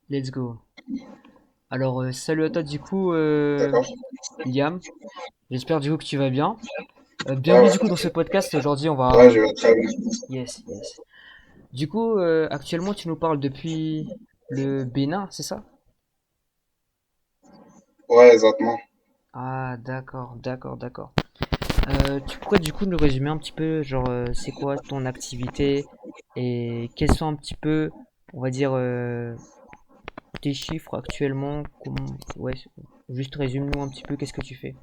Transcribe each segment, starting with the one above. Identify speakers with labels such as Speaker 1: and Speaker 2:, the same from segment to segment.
Speaker 1: Let's go. Alors, salut à toi du coup,
Speaker 2: D'accord?
Speaker 1: Liam. J'espère du coup que tu vas bien.
Speaker 2: Ouais,
Speaker 1: Bienvenue
Speaker 2: ouais,
Speaker 1: du coup dans ce podcast. Aujourd'hui, on
Speaker 2: ouais,
Speaker 1: va...
Speaker 2: je vais très bien.
Speaker 1: Yes, yes. Du coup, actuellement, tu nous parles depuis le Bénin, c'est ça?
Speaker 2: Ouais, exactement.
Speaker 1: Ah, d'accord, d'accord, d'accord. Tu pourrais du coup nous résumer un petit peu, genre, c'est quoi ton activité et quels sont un petit peu, on va dire, tes chiffres actuellement? Comment... Ouais, juste résume-nous un petit peu qu'est-ce que tu fais.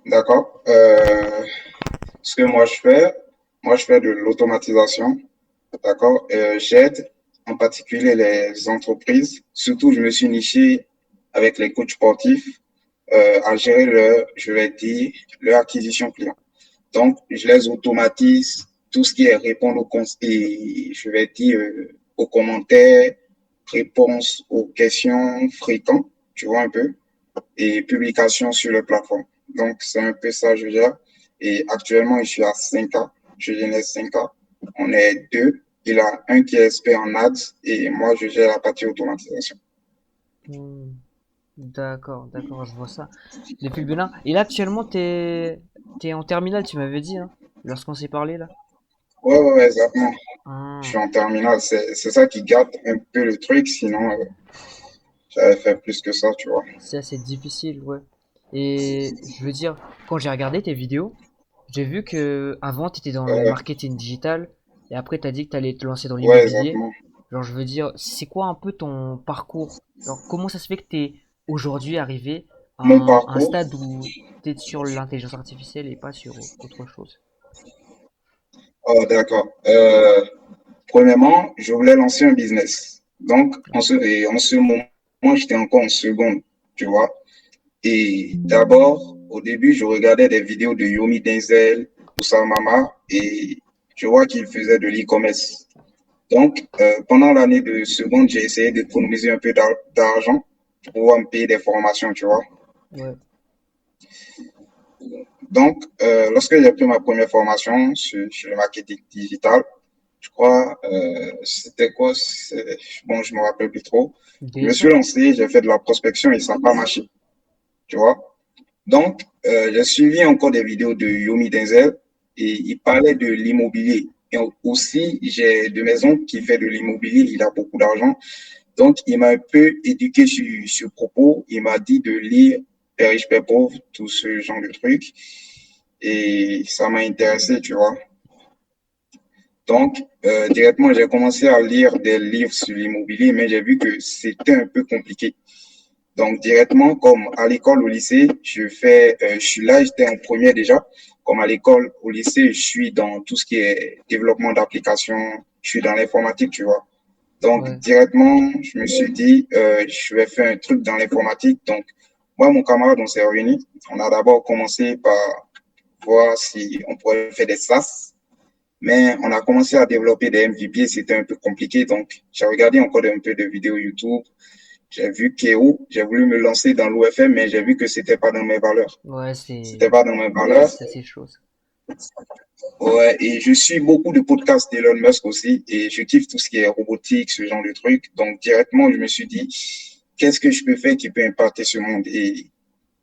Speaker 2: D'accord. Ce que moi je fais de l'automatisation. D'accord. J'aide en particulier les entreprises. Surtout, je me suis niché avec les coachs sportifs à gérer leur, je vais dire, leur acquisition client. Donc, je les automatise tout ce qui est répondre aux et je vais dire aux commentaires, réponses aux questions fréquentes, tu vois un peu, et publication sur les plateformes. Donc, c'est un peu ça, je gère. Et actuellement, je suis à 5K. Je génère 5K. On est deux. Il y a un qui est expert en ads et moi, je gère la partie automatisation.
Speaker 1: Hmm. D'accord, d'accord, je vois ça. Depuis le Bénin. Et là, actuellement, t'es en terminale, tu m'avais dit, hein, lorsqu'on s'est parlé, là.
Speaker 2: Ouais, ouais, ouais, exactement. Je suis
Speaker 1: Ah,
Speaker 2: en terminale. C'est ça qui gâte un peu le truc. Sinon, j'avais fait plus que ça, tu vois.
Speaker 1: c'est assez difficile, ouais. Et je veux dire, quand j'ai regardé tes vidéos, j'ai vu que avant, t'étais dans le
Speaker 2: Ouais,
Speaker 1: marketing digital, et après, t'as dit que t'allais te lancer dans
Speaker 2: ouais,
Speaker 1: l'immobilier.
Speaker 2: exactement.
Speaker 1: Genre, je veux dire, c'est quoi un peu ton parcours? Genre, comment ça se fait que t'es aujourd'hui arrivé à
Speaker 2: Mon
Speaker 1: un
Speaker 2: parcours,
Speaker 1: stade où t'es sur l'intelligence artificielle et pas sur autre chose?
Speaker 2: oh, d'accord. Premièrement, je voulais lancer un business. Donc, en ce moment, j'étais encore en seconde, tu vois. Et d'abord, au début, je regardais des vidéos de Yomi Denzel, Oussama Mama, et je vois qu'il faisait de l'e-commerce. Donc, pendant l'année de seconde, j'ai essayé d'économiser un peu d'argent pour pouvoir me payer des formations, tu vois.
Speaker 1: Ouais.
Speaker 2: Donc, lorsque j'ai pris ma première formation sur le marketing digital, je crois, c'était quoi? Bon, je me rappelle plus trop. Je me suis
Speaker 1: DSA?
Speaker 2: lancé, j'ai fait de la prospection et ça n'a pas marché, tu vois. Donc, j'ai suivi encore des vidéos de Yomi Denzel et il parlait de l'immobilier. Et aussi, j'ai de mes oncles qui fait de l'immobilier, il a beaucoup d'argent. Donc, il m'a un peu éduqué sur ce propos. Il m'a dit de lire Père riche, Père pauvre, tout ce genre de trucs. Et ça m'a intéressé, tu vois. Donc, directement, j'ai commencé à lire des livres sur l'immobilier, mais j'ai vu que c'était un peu compliqué. Donc, directement, comme à l'école, au lycée, je suis là, j'étais en première déjà. Comme à l'école, au lycée, je suis dans tout ce qui est développement d'applications, je suis dans l'informatique, tu vois. Donc,
Speaker 1: Ouais.
Speaker 2: directement, je me suis dit, je vais faire un truc dans l'informatique. Donc, moi, mon camarade, on s'est réunis. On a d'abord commencé par voir si on pourrait faire des SaaS. Mais on a commencé à développer des MVP, c'était un peu compliqué. Donc, j'ai regardé encore un peu de vidéos YouTube. J'ai vu KO, j'ai voulu me lancer dans l'OFM, mais j'ai vu que c'était pas dans mes valeurs.
Speaker 1: Ouais,
Speaker 2: C'était pas dans mes valeurs.
Speaker 1: c'est assez chaud, ça.
Speaker 2: Ouais, et je suis beaucoup de podcasts d'Elon Musk aussi, et je kiffe tout ce qui est robotique, ce genre de trucs. Donc, directement, je me suis dit, qu'est-ce que je peux faire qui peut impacter ce monde? Et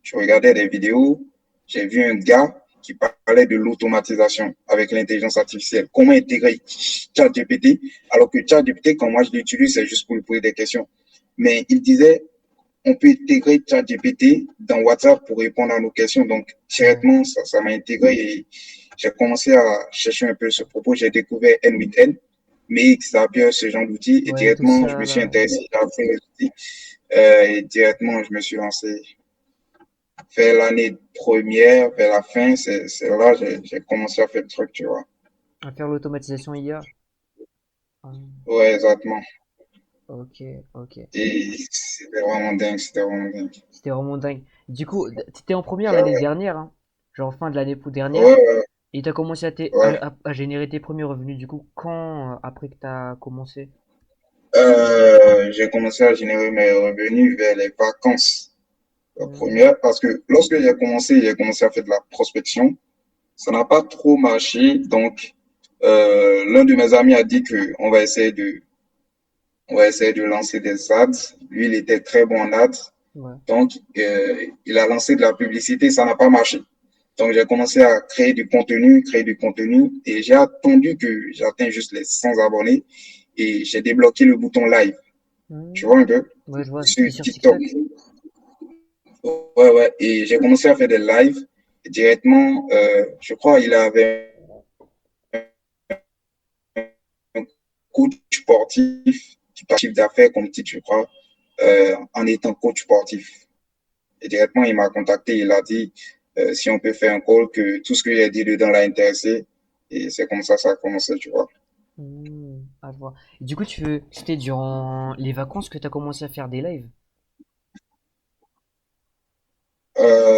Speaker 2: je regardais des vidéos, j'ai vu un gars qui parlait de l'automatisation avec l'intelligence artificielle. Comment intégrer ChatGPT, alors que ChatGPT, quand moi je l'utilise, c'est juste pour lui poser des questions. Mais il disait, on peut intégrer ChatGPT dans WhatsApp pour répondre à nos questions. Donc,
Speaker 1: Ouais.
Speaker 2: directement, ça m'a intégré et j'ai commencé à chercher un peu ce propos. J'ai découvert N8N, Mix, Zapier, ce genre d'outils. Et
Speaker 1: Ouais, tout
Speaker 2: directement, je
Speaker 1: ça,
Speaker 2: me suis
Speaker 1: là.
Speaker 2: intéressé à faire les outils. Et directement, je me suis lancé vers l'année première, vers la fin. C'est là que j'ai commencé à faire le truc, tu vois.
Speaker 1: À faire l'automatisation IA. Ah,
Speaker 2: Ouais, exactement.
Speaker 1: ok, ok.
Speaker 2: Et c'était vraiment dingue, c'était vraiment dingue.
Speaker 1: C'était vraiment dingue. Du coup, t'étais en première l'année
Speaker 2: Ouais,
Speaker 1: dernière, hein, genre fin de l'année dernière,
Speaker 2: ouais,
Speaker 1: et t'as commencé
Speaker 2: ouais.
Speaker 1: à générer tes premiers revenus. Du coup, quand après que t'as commencé?
Speaker 2: J'ai commencé à générer mes revenus vers les vacances. La
Speaker 1: Hmm,
Speaker 2: première, parce que lorsque j'ai commencé à faire de la prospection. Ça n'a pas trop marché, donc L'un de mes amis a dit que on va essayer de lancer des ads. Lui, il était très bon en ads.
Speaker 1: Ouais.
Speaker 2: Donc, il a lancé de la publicité, ça n'a pas marché. Donc, j'ai commencé à créer du contenu, et j'ai attendu que j'atteigne juste les 100 abonnés, et j'ai débloqué le bouton live. Tu
Speaker 1: Hmm.
Speaker 2: vois un peu?
Speaker 1: Ouais, je vois,
Speaker 2: Sur
Speaker 1: c'était sur
Speaker 2: TikTok.
Speaker 1: TikTok.
Speaker 2: Ouais, ouais. Et j'ai commencé à faire des lives directement. Je crois il avait un coach sportif qui participe d'affaires comme titre, je crois, en étant coach sportif. Et directement, il m'a contacté, il a dit si on peut faire un call, que tout ce que j'ai dit dedans l'a intéressé. Et c'est comme ça a commencé, tu vois.
Speaker 1: Hmm, ah, je vois. Et du coup, c'était durant les vacances que tu as commencé à faire des lives?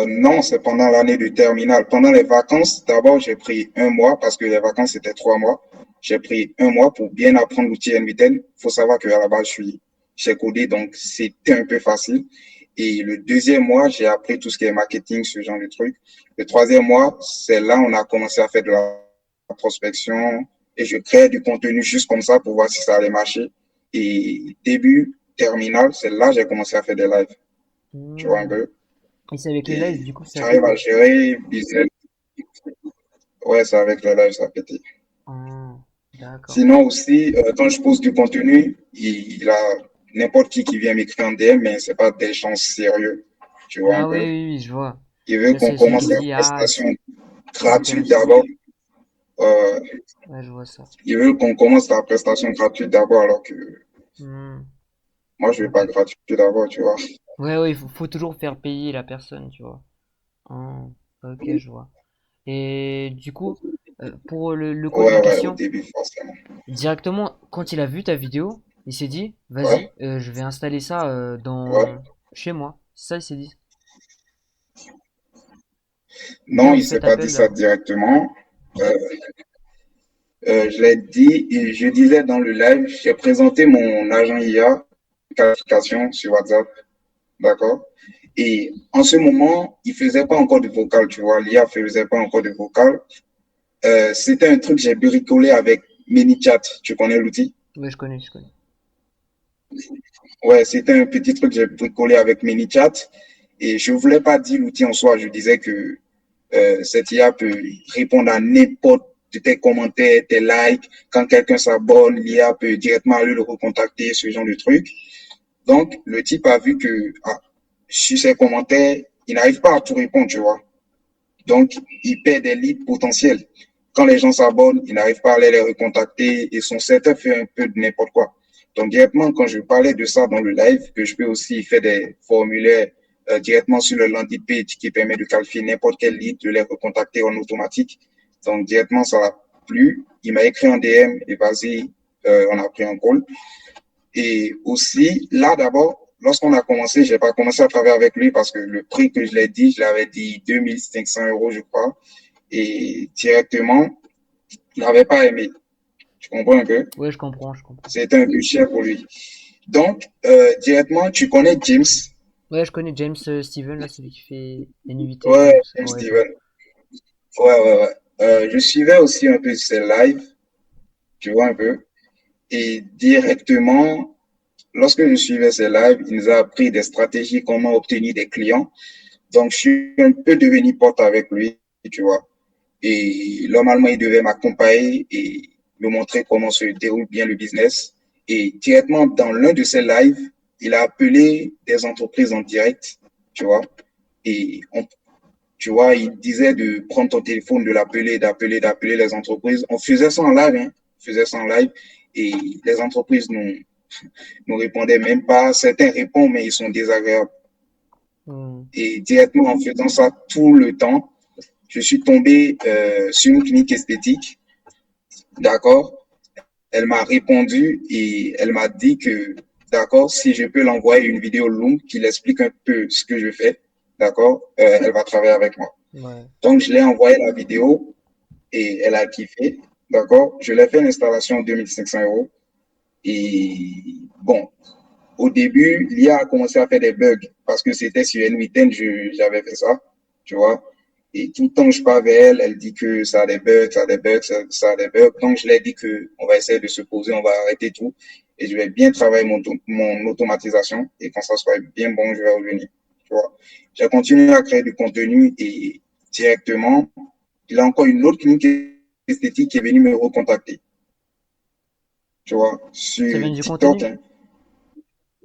Speaker 2: Non, c'est pendant l'année de terminale. Pendant les vacances, d'abord, j'ai pris un mois parce que les vacances, c'était 3 mois. J'ai pris un mois pour bien apprendre l'outil NVIDIA. Il faut savoir qu'à la base, j'ai codé, donc c'était un peu facile. Et le deuxième mois, j'ai appris tout ce qui est marketing, ce genre de trucs. Le troisième mois, c'est là où on a commencé à faire de la prospection, et je créais du contenu juste comme ça pour voir si ça allait marcher. Et début terminal, c'est là que j'ai commencé à faire des lives. Tu vois un
Speaker 1: Hmm.
Speaker 2: peu?
Speaker 1: Et c'est avec les lives,
Speaker 2: Et
Speaker 1: du coup, ça a
Speaker 2: j'arrive à
Speaker 1: pété.
Speaker 2: gérer business. Ouais, c'est avec le live, ça a pété.
Speaker 1: Ah, d'accord.
Speaker 2: Sinon aussi, quand je pose du contenu, il a n'importe qui vient m'écrire en DM, mais c'est pas des gens sérieux. Tu vois un
Speaker 1: Ah oui,
Speaker 2: peu?
Speaker 1: oui, oui, je vois.
Speaker 2: Il veut
Speaker 1: Là,
Speaker 2: qu'on
Speaker 1: c'est celui qui
Speaker 2: commence la
Speaker 1: dit, ah,
Speaker 2: prestation
Speaker 1: c'est
Speaker 2: gratuite
Speaker 1: intéressant.
Speaker 2: d'abord. Euh,
Speaker 1: Ouais, je vois ça.
Speaker 2: il veut qu'on commence la prestation gratuite d'abord, alors que
Speaker 1: Hmm,
Speaker 2: moi, je veux
Speaker 1: ok.
Speaker 2: pas gratuit d'abord, tu vois.
Speaker 1: Ouais, ouais, faut toujours faire payer la personne, tu vois. Ah, ok, je vois. Et du coup, pour le coach en
Speaker 2: Ouais, ouais, au
Speaker 1: question,
Speaker 2: début, forcément.
Speaker 1: directement, quand il a vu ta vidéo, il s'est dit, vas-y,
Speaker 2: Ouais,
Speaker 1: je vais installer ça
Speaker 2: ouais.
Speaker 1: chez moi. Ça, il s'est dit. Ou bien
Speaker 2: Non,
Speaker 1: vous
Speaker 2: il s'est
Speaker 1: faites
Speaker 2: pas dit
Speaker 1: appel.
Speaker 2: ça directement. Euh, je l'ai dit, et je disais dans le live, j'ai présenté mon agent IA, qualification sur WhatsApp, d'accord? Et en ce moment, il faisait pas encore de vocal, tu vois, l'IA faisait pas encore de vocal. C'était un truc que j'ai bricolé avec ManyChat, tu connais l'outil?
Speaker 1: Ouais, je connais, je connais.
Speaker 2: Ouais, c'était un petit truc que j'ai bricolé avec ManyChat, et je voulais pas dire l'outil en soi, je disais que cette IA peut répondre à n'importe de tes commentaires, tes likes. Quand quelqu'un s'abonne, l'IA peut directement aller le recontacter, ce genre de truc. Donc, le type a vu que sur ses commentaires, il n'arrive pas à tout répondre, tu vois. Donc, il perd des leads potentiels. Quand les gens s'abonnent, il n'arrive pas à aller les recontacter, et son setup fait un peu de n'importe quoi. Donc, directement, quand je parlais de ça dans le live, que je peux aussi faire des formulaires directement sur le landing page qui permet de qualifier n'importe quel lead, de les recontacter en automatique. Donc, directement, ça l'a plu. Il m'a écrit en DM et vas-y, on a pris un call. Et aussi, là d'abord, lorsqu'on a commencé, j'ai pas commencé à travailler avec lui parce que le prix que je l'ai dit, je l'avais dit 2500 €, je crois. Et directement, il n'avait pas aimé. Tu comprends un peu?
Speaker 1: Ouais, je comprends, je comprends.
Speaker 2: C'était un peu cher pour lui. Donc, directement, tu connais James?
Speaker 1: Ouais, je connais James Steven, là, celui qui fait NUIT,
Speaker 2: Ouais,
Speaker 1: tout ça.
Speaker 2: James
Speaker 1: Ouais, je vois.
Speaker 2: Steven. Ouais, ouais, ouais. Je suivais aussi un peu ses lives, tu vois un peu. Et directement, lorsque je suivais ses lives, il nous a appris des stratégies, comment obtenir des clients. Donc, je suis un peu devenu pote avec lui, tu vois. Et normalement, il devait m'accompagner et me montrer comment se déroule bien le business. Et directement, dans l'un de ses lives, il a appelé des entreprises en direct, tu vois. Et tu vois, il disait de prendre ton téléphone, de l'appeler, d'appeler les entreprises. On faisait ça en live, hein. On faisait ça en live. Et les entreprises nous répondaient même pas. Certains répondent, mais ils sont désagréables.
Speaker 1: Hmm.
Speaker 2: Et directement, en faisant ça tout le temps, je suis tombé sur une clinique esthétique, d'accord. Elle m'a répondu et elle m'a dit que, d'accord, si je peux l'envoyer une vidéo longue qui l'explique un peu ce que je fais, d'accord, elle va travailler avec moi.
Speaker 1: Ouais.
Speaker 2: Donc, je l'ai envoyé la vidéo et elle a kiffé, d'accord. Je l'ai fait l'installation 2500 € et bon, au début, l'IA a commencé à faire des bugs parce que c'était sur N8N, j'avais fait ça, tu vois. Et tout le temps, je parle vers elle, elle dit que ça a des bugs, ça a des bugs, ça a des bugs. Donc, je lui ai dit que on va essayer de se poser, on va arrêter tout. Et je vais bien travailler mon automatisation. Et quand ça sera bien bon, je vais revenir. Tu vois. J'ai continué à créer du contenu et directement, il a encore une autre clinique esthétique qui est venue me recontacter. Tu vois,
Speaker 1: Ça vient
Speaker 2: sur
Speaker 1: du
Speaker 2: TikTok,
Speaker 1: contenu?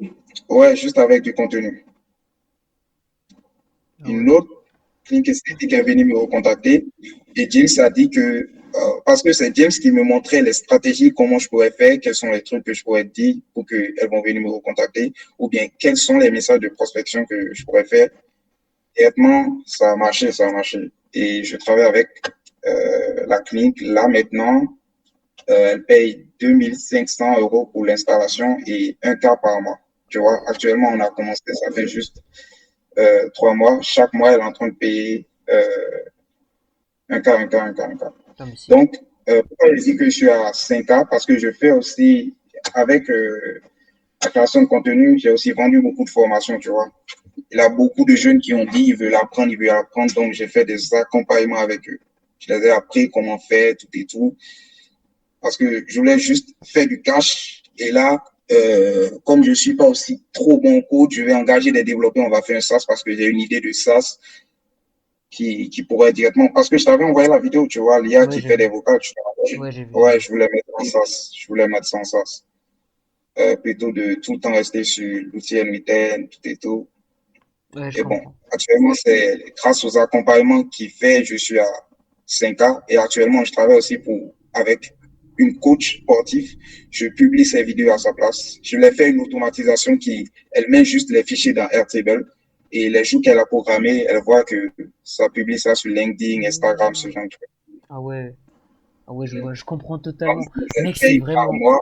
Speaker 2: hein. Ouais, juste avec du contenu.
Speaker 1: Ah
Speaker 2: Une
Speaker 1: ouais.
Speaker 2: autre clinique esthétique est venue me recontacter et James a dit que, parce que c'est James qui me montrait les stratégies, comment je pourrais faire, quels sont les trucs que je pourrais dire pour qu'elles vont venir me recontacter, ou bien quels sont les messages de prospection que je pourrais faire. Directement, ça a marché, ça a marché. Et je travaille avec la clinique. Là, maintenant, elle paye 2 500 € pour l'installation et 1 cas par mois. Tu vois, actuellement, on a commencé, ça fait juste 3 mois. Chaque mois, elle est en train de payer 1 cas, 1 cas, 1 cas, 1 cas.
Speaker 1: Ah, mais c'est.
Speaker 2: Donc, pourquoi je dis que je suis à 5 cas? Parce que je fais aussi, avec la création de contenu, j'ai aussi vendu beaucoup de formations, tu vois. Il y a beaucoup de jeunes qui ont dit ils veulent apprendre, ils veulent apprendre. Donc, j'ai fait des accompagnements avec eux. Je les ai appris comment faire, tout et tout. Parce que je voulais juste faire du cash. Et là, comme je ne suis pas aussi trop bon coach, je vais engager des développeurs. On va faire un SaaS parce que j'ai une idée de SaaS qui pourrait directement. Parce que je t'avais envoyé la vidéo, tu vois, l'IA
Speaker 1: Ouais,
Speaker 2: qui
Speaker 1: j'ai
Speaker 2: fait des
Speaker 1: vu.
Speaker 2: vocals.
Speaker 1: Ouais, j'ai vu, j'ai
Speaker 2: Ouais,
Speaker 1: vu.
Speaker 2: je voulais mettre en SaaS. Je voulais mettre ça en SaaS. Plutôt de tout le temps rester sur l'outil N8N, tout et tout.
Speaker 1: Ouais, je
Speaker 2: Et bon,
Speaker 1: comprends.
Speaker 2: actuellement, c'est grâce aux accompagnements qu'il fait, je suis à 5 cas. Et actuellement, je travaille aussi avec une coach sportif. Je publie ses vidéos à sa place. Je lui ai fait une automatisation elle met juste les fichiers dans Airtable. Et les jours qu'elle a programmé, elle voit que ça publie ça sur LinkedIn, Instagram, ce
Speaker 1: Hmm.
Speaker 2: genre de trucs.
Speaker 1: Ah ouais. Ah ouais, je vois, je comprends
Speaker 2: Donc,
Speaker 1: totalement.
Speaker 2: elle
Speaker 1: Mec, c'est
Speaker 2: paye par
Speaker 1: vraiment.
Speaker 2: mois.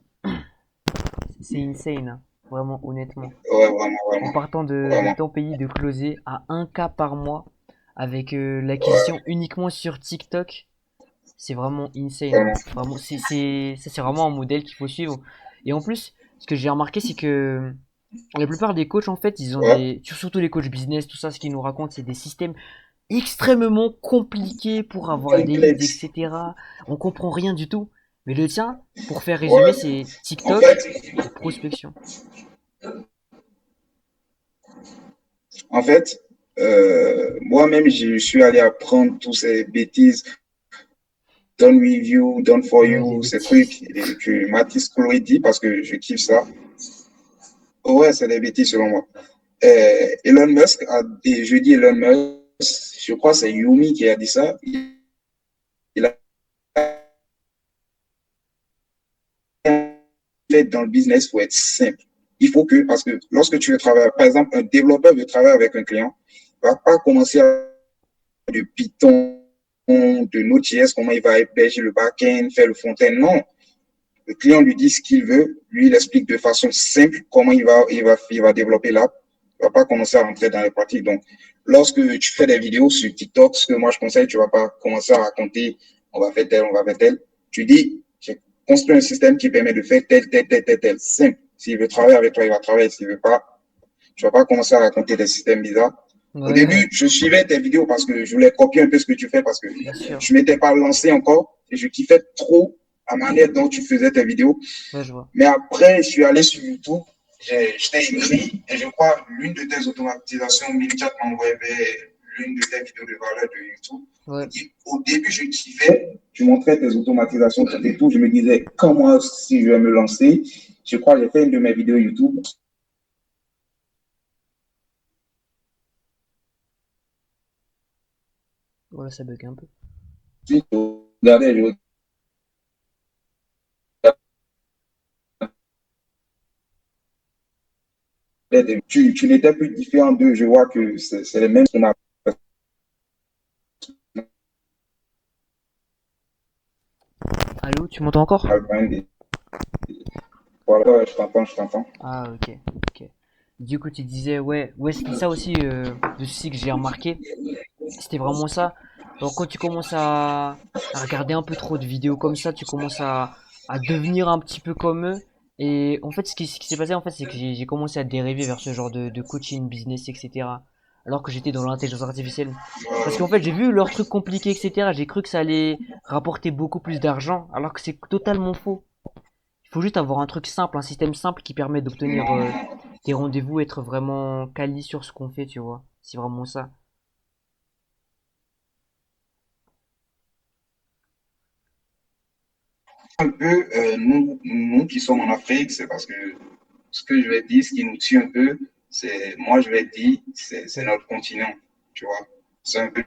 Speaker 1: C'est insane, hein. Vraiment, honnêtement.
Speaker 2: Ouais, vraiment,
Speaker 1: En
Speaker 2: vraiment,
Speaker 1: partant de
Speaker 2: vraiment.
Speaker 1: ton pays de closer à 1 cas par mois avec l'acquisition
Speaker 2: Ouais,
Speaker 1: uniquement sur TikTok, c'est vraiment insane, hein.
Speaker 2: vraiment.
Speaker 1: Vraiment, ça, c'est vraiment un modèle qu'il faut suivre. Et en plus, ce que j'ai remarqué, c'est que la plupart des coachs, en fait, ils ont
Speaker 2: Ouais,
Speaker 1: surtout les coachs business, tout ça, ce qu'ils nous racontent, c'est des systèmes extrêmement compliqués pour avoir des leads,
Speaker 2: complexe.
Speaker 1: etc. On comprend rien du tout. Mais le tien, pour faire résumer,
Speaker 2: Ouais.
Speaker 1: c'est
Speaker 2: En
Speaker 1: TikTok
Speaker 2: fait,
Speaker 1: et prospection.
Speaker 2: En fait, moi-même, je suis allé apprendre toutes ces bêtises, done review, done for
Speaker 1: Ouais, les
Speaker 2: you, ces
Speaker 1: bêtises.
Speaker 2: trucs que Mathis Chloé dit parce que je kiffe ça. Ouais, c'est des bêtises selon moi. Elon Musk et je dis Elon Musk, je crois que c'est Yumi qui a dit ça. Il a fait dans le business pour être simple. Il faut que, parce que lorsque tu veux travailler, par exemple, un développeur veut travailler avec un client, il ne va pas commencer à de Python, de Node.js, comment il va héberger le back-end, faire le front-end. Non. Le client lui dit ce qu'il veut, lui, il explique de façon simple comment il va développer l'app. Il ne va pas commencer à rentrer dans les pratiques. Donc, lorsque tu fais des vidéos sur TikTok, ce que moi je conseille, tu ne vas pas commencer à raconter on va faire tel, on va faire tel. Tu dis, j'ai construit un système qui permet de faire tel, tel, tel, tel, tel. Simple. S'il veut travailler avec toi, il va travailler. S'il ne veut pas, tu ne vas pas commencer à raconter des systèmes bizarres. Au
Speaker 1: Ouais,
Speaker 2: début, je suivais tes vidéos parce que je voulais copier un peu ce que tu fais parce que
Speaker 1: bien sûr.
Speaker 2: je ne m'étais pas lancé encore et je kiffais trop la manière dont tu faisais tes vidéos.
Speaker 1: Ouais, je vois.
Speaker 2: Mais après, je suis allé sur YouTube, je t'ai écrit et je crois l'une de tes automatisations, Milichat m'a envoyé l'une de tes vidéos de valeur de YouTube.
Speaker 1: Ouais.
Speaker 2: Et au début, je kiffais, tu montrais tes automatisations, tout et tout. Je me disais, comment si je vais me lancer? Je crois que j'ai fait une de mes vidéos YouTube.
Speaker 1: Voilà, ça bug un peu.
Speaker 2: Regardez, tu n'étais plus différent d'eux. Je vois que c'est les mêmes qu'on a.
Speaker 1: Allô, tu m'entends encore?
Speaker 2: Voilà, je t'entends, je t'entends.
Speaker 1: Ah, ok, ok. Du coup, tu disais, ouais, ouais, c'était ça aussi, le souci que j'ai remarqué. C'était vraiment ça. Genre, quand tu commences à regarder un peu trop de vidéos comme ça, tu commences à devenir un petit peu comme eux. Et en fait, ce qui s'est passé, en fait, c'est que j'ai commencé à dériver vers ce genre de coaching business, etc. alors que j'étais dans l'intelligence artificielle. Parce qu'en fait, j'ai vu leurs trucs compliqués, etc. J'ai cru que ça allait rapporter beaucoup plus d'argent, alors que c'est totalement faux. Il faut juste avoir un truc simple, un système simple qui permet d'obtenir
Speaker 2: Non,
Speaker 1: des rendez-vous, être vraiment quali sur ce qu'on fait, tu vois. C'est vraiment ça.
Speaker 2: un peu, nous qui sommes en Afrique, c'est parce que ce que je vais dire, ce qui nous tue un peu, c'est, moi je vais dire, c'est notre continent, tu vois. C'est un peu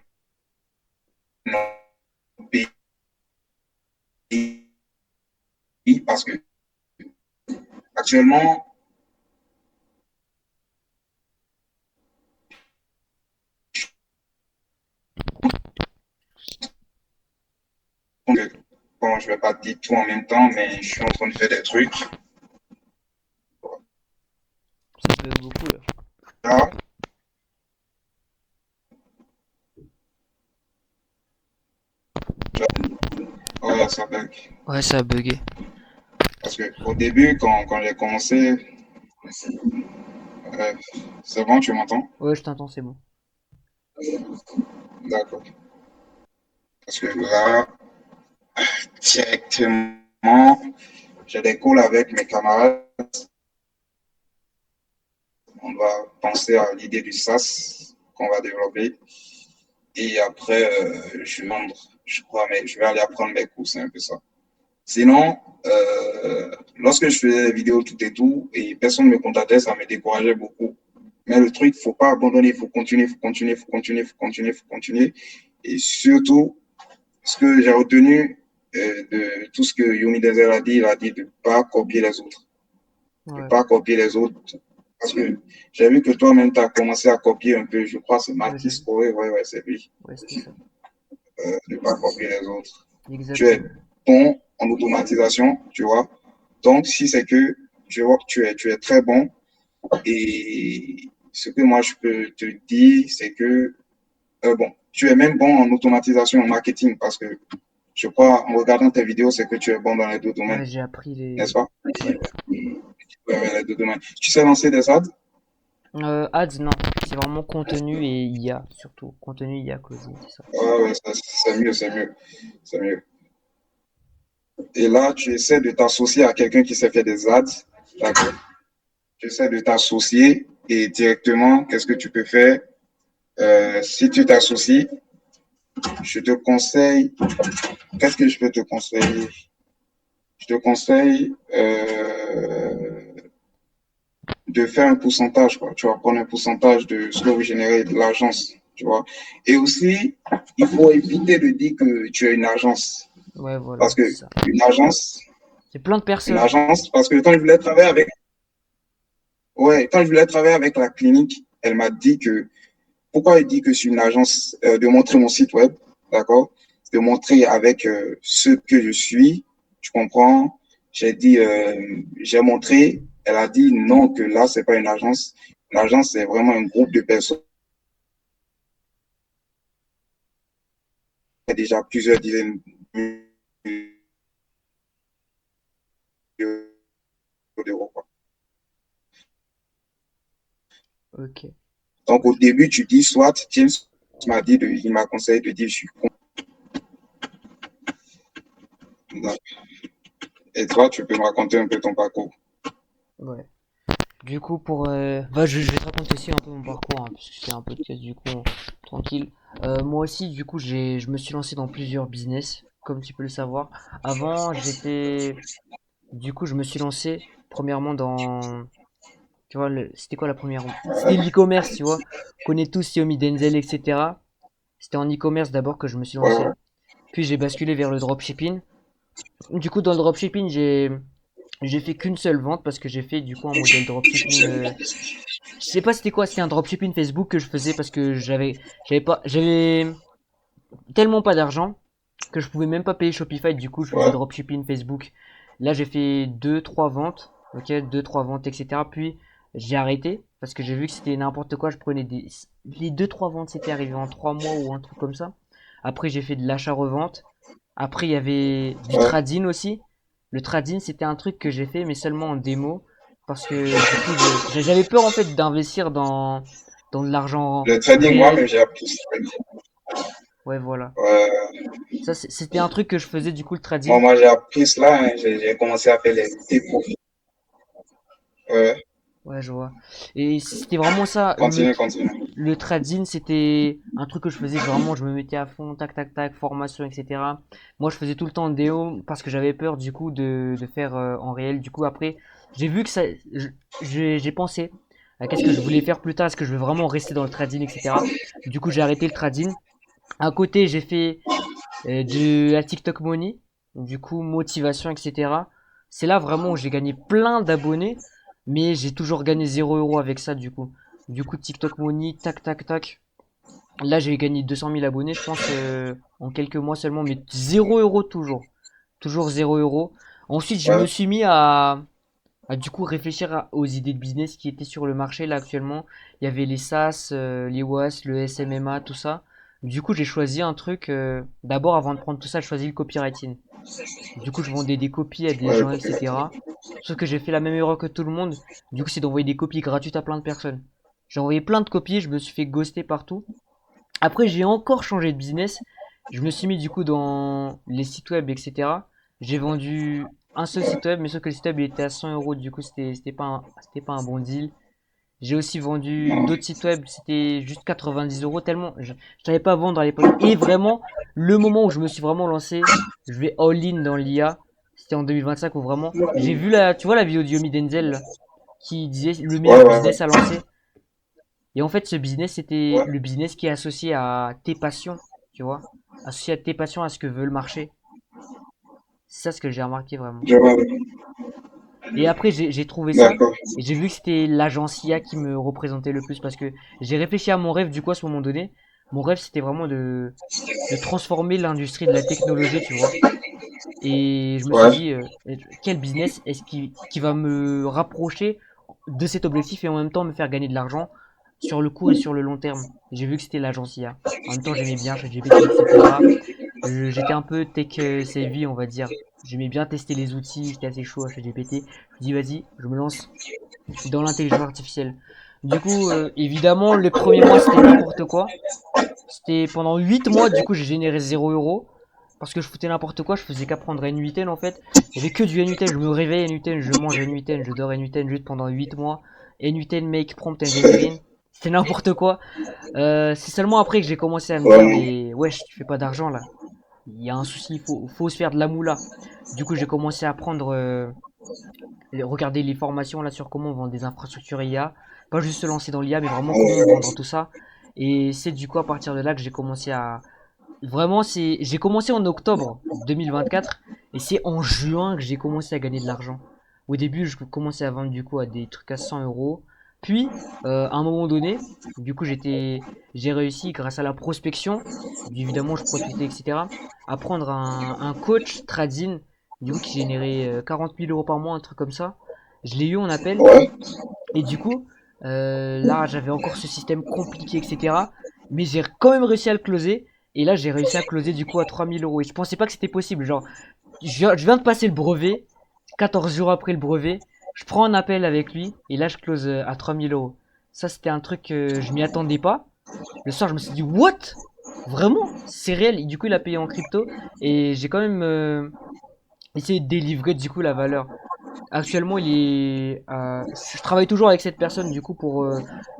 Speaker 2: notre pays, parce que actuellement, bon, je vais pas dire tout en même temps, mais je suis en train de faire des trucs.
Speaker 1: Ça bug beaucoup là.
Speaker 2: Là, ouais, ça bug.
Speaker 1: Ouais, ça a bugué.
Speaker 2: Parce que au début, quand j'ai commencé, euh, c'est bon, tu m'entends?
Speaker 1: Ouais, je t'entends, c'est bon.
Speaker 2: D'accord. Parce que là, directement, j'ai des calls avec mes camarades. On va penser à l'idée du SaaS qu'on va développer. Et après, je vais vendre, je crois, mais je vais aller apprendre mes cours, c'est un peu ça. Sinon, lorsque je faisais des vidéos tout et tout, et personne ne me contactait, ça me décourageait beaucoup. Mais le truc, il ne faut pas abandonner, il faut continuer, il faut continuer, il faut continuer, il faut continuer, il faut continuer. Et surtout, ce que j'ai retenu de tout ce que Yomi Denzel a dit, il a dit de ne pas copier les autres. De ne
Speaker 1: Ouais,
Speaker 2: pas copier les autres. Parce que j'ai vu que toi-même, tu as commencé à copier un peu, je crois, c'est
Speaker 1: ouais, j'ai
Speaker 2: Mathis
Speaker 1: vu.
Speaker 2: Corée, ouais, ouais, c'est lui.
Speaker 1: Ouais, c'était ça.
Speaker 2: De ne pas copier les autres. Tu es
Speaker 1: Exactement.
Speaker 2: bon en automatisation, tu vois. Donc, si c'est que je vois que tu es très bon, et ce que moi je peux te dire, c'est que, bon, tu es même bon en automatisation, en marketing, parce que je crois, en regardant tes vidéos, c'est que tu es bon dans les deux domaines,
Speaker 1: Ouais, j'ai appris
Speaker 2: n'est-ce
Speaker 1: les.
Speaker 2: pas?
Speaker 1: Ouais.
Speaker 2: Ouais, ouais, les deux domaines. Tu sais lancer des ads?
Speaker 1: Ads, non. C'est vraiment contenu et IA, surtout. Contenu IA causé, c'est ça.
Speaker 2: Ouais, ouais, c'est mieux, c'est mieux, c'est mieux. Et là, tu essaies de t'associer à quelqu'un qui sait faire des ads, d'accord? Tu essaies de t'associer et directement, qu'est-ce que tu peux faire? Si tu t'associes, je te conseille, qu'est-ce que je peux te conseiller? Je te conseille de faire un pourcentage, quoi. Tu vas prendre un pourcentage de ce que vous générez de l'agence, tu vois. Et aussi, il faut éviter de dire que tu es une agence.
Speaker 1: Ouais, voilà,
Speaker 2: Parce que
Speaker 1: c'est ça.
Speaker 2: une agence,
Speaker 1: C'est plein de
Speaker 2: une
Speaker 1: personnes.
Speaker 2: agence, parce que quand je voulais travailler avec, ouais, quand je voulais travailler avec la clinique, elle m'a dit que, pourquoi elle dit que je suis une agence, de montrer mon site web, d'accord? De montrer avec ce que je suis, tu comprends? J'ai dit, j'ai montré, elle a dit non, que là, c'est pas une agence. L'agence, c'est vraiment un groupe de personnes. Il y a déjà plusieurs dizaines d'euros, quoi.
Speaker 1: Ok.
Speaker 2: Donc, au début, tu dis, soit James m'a dit, il m'a conseillé de dire, je suis content. Et toi, tu peux me raconter un peu ton parcours.
Speaker 1: Ouais. Du coup, pour. Bah, je vais te raconter aussi un peu mon parcours, hein, puisque c'est un podcast, du coup, tranquille. Moi aussi, du coup, je me suis lancé dans plusieurs business, comme tu peux le savoir. Avant, j'étais. Du coup, je me suis lancé, premièrement, dans. Tu vois, c'était quoi la première? C'était l'e-commerce, tu vois. On connaît tous Xiaomi Denzel, etc. C'était en e-commerce d'abord que je me suis
Speaker 2: Ouais,
Speaker 1: lancé.
Speaker 2: ouais.
Speaker 1: Puis j'ai basculé vers le dropshipping. Du coup, dans le dropshipping, j'ai fait qu'une seule vente parce que j'ai fait du coup un modèle dropshipping. Je sais pas c'était quoi, c'était un dropshipping Facebook que je faisais parce que j'avais tellement pas d'argent que je pouvais même pas payer Shopify. Du coup, je faisais
Speaker 2: Ouais.
Speaker 1: dropshipping Facebook. Là, j'ai fait deux, trois ventes, ok, deux, trois ventes, etc. Puis j'ai arrêté parce que j'ai vu que c'était n'importe quoi. Je prenais les deux, trois ventes, c'était arrivé en 3 mois ou un truc comme ça. Après, j'ai fait de l'achat-revente. Après, il y avait du
Speaker 2: Ouais.
Speaker 1: trading aussi. Le trading, c'était un truc que j'ai fait, mais seulement en démo. Parce que du coup, j'avais peur en fait d'investir dans dans de l'argent
Speaker 2: Le trading, moi-même,
Speaker 1: réel.
Speaker 2: j'ai appris ça.
Speaker 1: Ouais, voilà.
Speaker 2: Ouais.
Speaker 1: Ça, c'était un truc que je faisais, du coup, le
Speaker 2: Moi,
Speaker 1: trading.
Speaker 2: moi j'ai appris cela, hein. J'ai commencé à faire les petits profits. Ouais.
Speaker 1: Ouais, je vois. Et c'était vraiment ça,
Speaker 2: Continue, continue.
Speaker 1: le trading, c'était un truc que je faisais vraiment, je me mettais à fond, tac, tac, tac, formation, etc. Moi, je faisais tout le temps de déo parce que j'avais peur, du coup, de faire en réel. Du coup, après, j'ai vu que ça, j'ai pensé à qu'est-ce que je voulais faire plus tard, est-ce que je veux vraiment rester dans le trading, etc. Du coup, j'ai arrêté le trading. À côté, j'ai fait de la TikTok Money, du coup, motivation, etc. C'est là vraiment où j'ai gagné plein d'abonnés, mais j'ai toujours gagné 0 € avec ça, du coup. Du coup, TikTok Money, tac, tac, tac. Là, j'ai gagné 200 000 abonnés, je pense, en quelques mois seulement, mais 0 € toujours. Toujours 0 €. Ensuite, je me
Speaker 2: Ouais.
Speaker 1: suis mis à du coup réfléchir aux idées de business qui étaient sur le marché là actuellement. Il y avait les SaaS, les WAS, le SMMA, tout ça. Du coup, j'ai choisi un truc. D'abord, avant de prendre tout ça, j'ai choisi le copywriting. Du coup, je vendais des copies à des
Speaker 2: Ouais, le
Speaker 1: gens,
Speaker 2: copyright.
Speaker 1: etc. Sauf que j'ai fait la même erreur que tout le monde. Du coup, c'est d'envoyer des copies gratuites à plein de personnes. J'ai envoyé plein de copies, je me suis fait ghoster partout. Après, j'ai encore changé de business. Je me suis mis du coup dans les sites web, etc. J'ai vendu un seul site web, mais sauf que le site web il était à 100 €. Du coup, c'était pas un bon deal. J'ai aussi vendu
Speaker 2: Non.
Speaker 1: d'autres sites web, c'était juste 90 € tellement je savais pas vendre à l'époque. Et vraiment, le moment où je me suis vraiment lancé, je vais all-in dans l'IA, c'était en 2025 où vraiment, j'ai vu tu vois la vidéo de Yomi Denzel là, qui disait le
Speaker 2: Ouais,
Speaker 1: meilleur
Speaker 2: ouais, ouais.
Speaker 1: business à lancer. Et en fait, ce business, c'était
Speaker 2: Ouais.
Speaker 1: le business qui est associé à tes passions, tu vois, associé à tes passions, à ce que veut le marché. C'est ça ce que j'ai remarqué vraiment.
Speaker 2: Je vois.
Speaker 1: Et après, j'ai trouvé ça
Speaker 2: D'accord.
Speaker 1: et j'ai vu que c'était l'agence IA qui me représentait le plus parce que j'ai réfléchi à mon rêve du coup à ce moment donné. Mon rêve, c'était vraiment de transformer l'industrie de la technologie, tu vois. Et je me suis
Speaker 2: Ouais.
Speaker 1: dit, quel business est-ce qui va me rapprocher de cet objectif et en même temps me faire gagner de l'argent sur le court et sur le long terme. Et j'ai vu que c'était l'agence IA. En même temps, j'aimais bien ChatGPT, etc. J'étais un peu tech savvy, on va dire. J'aimais bien tester les outils, j'étais assez chaud à ChatGPT. Je me dis, vas-y, je me lance dans l'intelligence artificielle. Du coup, évidemment, les premiers mois, c'était n'importe quoi. C'était pendant 8 mois, du coup, j'ai généré 0 € parce que je foutais n'importe quoi, je faisais qu'apprendre NUTN en fait. Il y avait que du NUTN, je me réveille NUTN, je mange NUTN, je dors NUTN juste pendant 8 mois. NUTN Make Prompt Engineering, c'était n'importe quoi. C'est seulement après que j'ai commencé à me dire,
Speaker 2: Vraiment.
Speaker 1: mais wesh, tu fais pas d'argent là. Il y a un souci, faut se faire de la moula. Du coup, j'ai commencé à apprendre, regarder les formations là sur comment vendre des infrastructures IA. Pas juste se lancer dans l'IA, mais vraiment comment vendre tout ça. Et c'est du coup à partir de là que j'ai commencé à, vraiment, j'ai commencé en octobre 2024 et c'est en juin que j'ai commencé à gagner de l'argent. Au début, je commençais à vendre du coup à des trucs à 100 €. Puis, à un moment donné, du coup, j'ai réussi grâce à la prospection, évidemment, je prospectais, etc., à prendre un coach trading, du coup, qui générait 40 000 € par mois, un truc comme ça. Je l'ai eu en appel
Speaker 2: Ouais.
Speaker 1: et du coup, là, j'avais encore ce système compliqué, etc. Mais j'ai quand même réussi à le closer. Et là, j'ai réussi à closer du coup à 3 000 €. Et je pensais pas que c'était possible. Genre, je viens de passer le brevet. 14 jours après le brevet, je prends un appel avec lui. Et là, je close à 3 000 €. Ça, c'était un truc que je m'y attendais pas. Le soir, je me suis dit, what? Vraiment? C'est réel. Et du coup, il a payé en crypto. Et j'ai quand même essayé de délivrer du coup la valeur. Actuellement, je travaille toujours avec cette personne du coup pour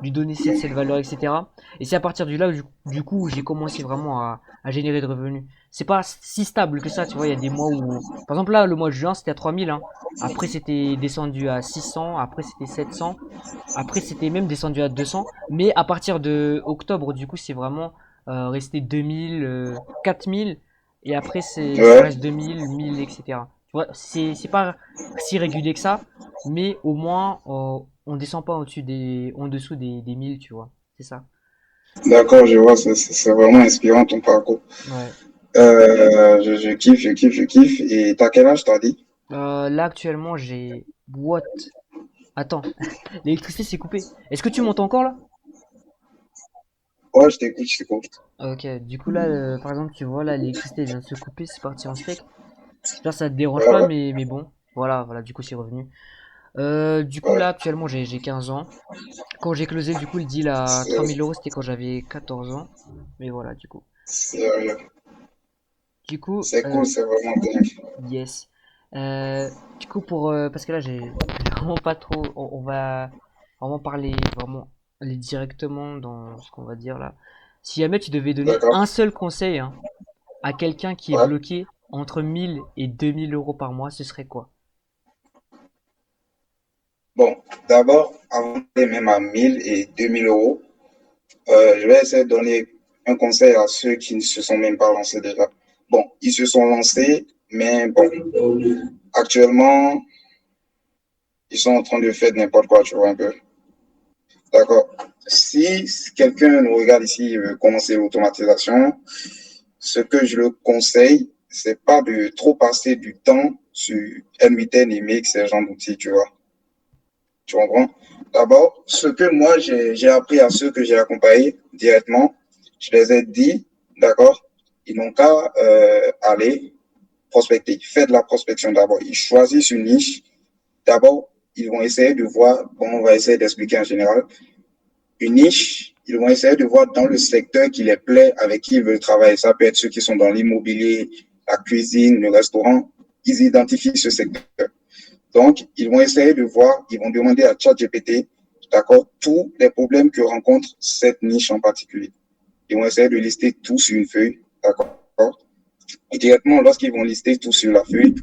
Speaker 1: lui donner cette valeur, etc. Et c'est à partir de là du coup où j'ai commencé vraiment à générer de revenus. C'est pas si stable que ça, tu vois. Il y a des mois où, par exemple là, le mois de juin, c'était à 3000, hein. Après, c'était descendu à 600. Après, c'était 700. Après, c'était même descendu à 200. Mais à partir de octobre, du coup, c'est vraiment resté 2000, 4000. Et après, ça
Speaker 2: Ouais.
Speaker 1: reste 2000, 1000, etc. Tu vois, c'est pas si régulier que ça, mais au moins on descend pas en dessous des 1000, tu vois. C'est ça.
Speaker 2: D'accord, je vois. C'est vraiment inspirant ton parcours.
Speaker 1: Ouais.
Speaker 2: Je kiffe, je kiffe, je kiffe. Et t'as quel âge, t'as dit?
Speaker 1: Là actuellement j'ai what? Attends, l'électricité s'est coupée. Est-ce que tu m'entends encore là?
Speaker 2: Ouais, je t'écoute, je t'écoute.
Speaker 1: Ok, du coup là, par exemple, tu vois là, l'électricité vient de se couper, c'est parti en steak. J'espère que ça te dérange
Speaker 2: Ouais,
Speaker 1: pas,
Speaker 2: ouais.
Speaker 1: mais bon, voilà, voilà, du coup c'est revenu. Du coup, là,
Speaker 2: Ouais,
Speaker 1: actuellement, j'ai 15 ans. Quand j'ai closé, du coup, le deal à 3000
Speaker 2: c'est
Speaker 1: euros, c'était quand j'avais 14 ans. Mais voilà, du coup.
Speaker 2: c'est-
Speaker 1: Du coup,
Speaker 2: c'est cool, c'est vraiment dingue.
Speaker 1: yes. Du coup, parce que là, j'ai vraiment pas trop. On va vraiment parler, vraiment aller directement dans ce qu'on va dire là. Si jamais tu devais donner
Speaker 2: D'accord?
Speaker 1: un seul conseil hein, à quelqu'un qui est
Speaker 2: Ouais.
Speaker 1: bloqué entre 1000 et 2000 euros par mois, ce serait quoi?
Speaker 2: Bon, d'abord, avant d'aller même à 1000 et 2000 euros, je vais essayer de donner un conseil à ceux qui ne se sont même pas lancés déjà. Bon, ils se sont lancés, mais bon, actuellement, ils sont en train de faire n'importe quoi, tu vois un peu. D'accord. Si quelqu'un nous regarde ici et veut commencer l'automatisation, ce que je le conseille, c'est pas de trop passer du temps sur N8N et Mix, ces genre d'outils, tu vois. Tu comprends? D'abord, ce que moi j'ai appris à ceux que j'ai accompagnés directement, je les ai dit, d'accord, ils n'ont qu'à aller prospecter. Faire de la prospection d'abord. Ils choisissent une niche. D'abord, ils vont essayer de voir, bon, on va essayer d'expliquer en général, une niche, ils vont essayer de voir dans le secteur qui les plaît, avec qui ils veulent travailler. Ça peut être ceux qui sont dans l'immobilier, la cuisine, le restaurant. Ils identifient ce secteur. Donc, ils vont essayer de voir, ils vont demander à ChatGPT, d'accord, tous les problèmes que rencontre cette niche en particulier. Ils vont essayer de lister tout sur une feuille, d'accord. Et directement, lorsqu'ils vont lister tout sur la feuille,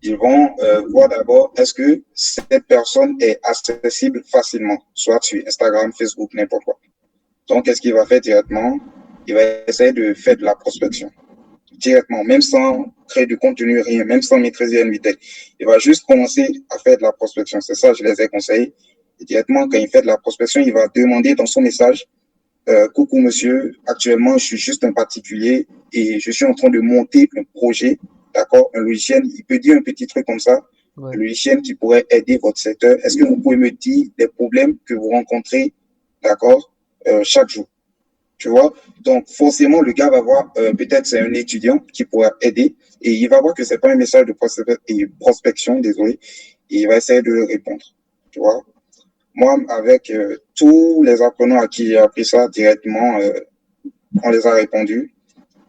Speaker 2: ils vont voir d'abord est-ce que cette personne est accessible facilement, soit sur Instagram, Facebook, n'importe quoi. Donc, qu'est-ce qu'il va faire directement? Il va essayer de faire de la prospection directement, même sans créer du contenu, rien, même sans maîtriser une vitesse. Il va juste commencer à faire de la prospection. C'est ça, je les ai conseillés. Et directement, quand il fait de la prospection, il va demander dans son message, coucou monsieur, actuellement, je suis juste un particulier et je suis en train de monter un projet, d'accord, un logiciel. Il peut dire un petit truc comme ça, un
Speaker 1: Ouais.
Speaker 2: logiciel qui pourrait aider votre secteur. Est-ce que vous pouvez me dire les problèmes que vous rencontrez, d'accord, chaque jour? Tu vois. Donc, forcément, le gars va voir, peut-être c'est un étudiant qui pourra aider et il va voir que c'est pas un message de prospection, désolé, et il va essayer de le répondre. Tu vois. Moi, avec tous les apprenants à qui j'ai appris ça directement, on les a répondus.